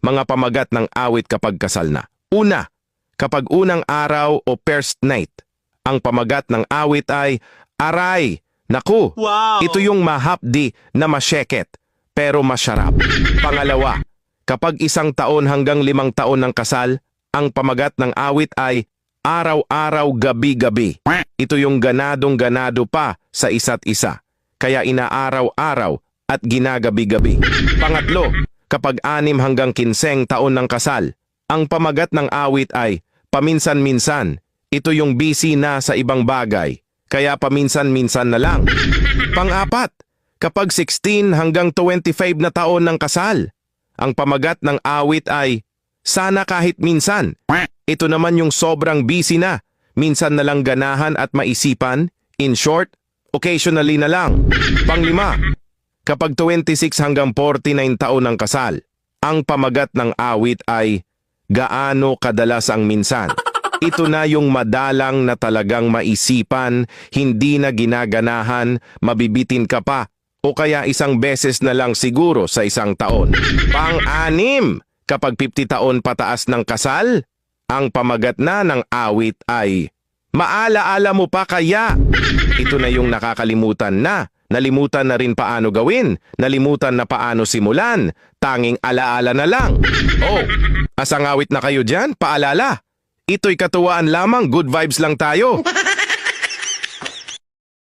mga pamagat ng awit kapag kasal na. Una, kapag unang araw o first night, ang pamagat ng awit ay aray. Naku, Wow! ito yung mahapdi na masyeket, pero masyarap. Pangalawa, kapag 1 taon hanggang 5 taon ng kasal, ang pamagat ng awit ay araw-araw, gabi-gabi. Ito yung ganadong-ganado pa sa isa't isa, kaya inaaraw-araw at ginagabi-gabi. Pangatlo, kapag 6 hanggang 15 taon ng kasal, ang pamagat ng awit ay paminsan-minsan. Ito yung busy na sa ibang bagay, kaya paminsan-minsan na lang. Pang-apat, kapag 16 hanggang 25 na taon ng kasal, ang pamagat ng awit ay sana kahit minsan. Ito naman yung sobrang busy na, minsan na lang ganahan at maisipan, in short, occasionally na lang. Panglima, kapag 26 hanggang 49 taon ng kasal, ang pamagat ng awit ay gaano kadalas ang minsan. Ito na yung madalang na talagang maisipan, hindi na ginaganahan, mabibitin ka pa, o kaya 1 beses na lang siguro sa 1 taon. Pang-anim, kapag 50 taon pataas ng kasal, ang pamagat na ng awit ay maalaala mo pa kaya? Ito na yung nakakalimutan na. Nalimutan na rin paano gawin, nalimutan na paano simulan, tanging alaala na lang. Oh, asang awit na kayo dyan? Paalala, ito'y katuwaan lamang, good vibes lang tayo.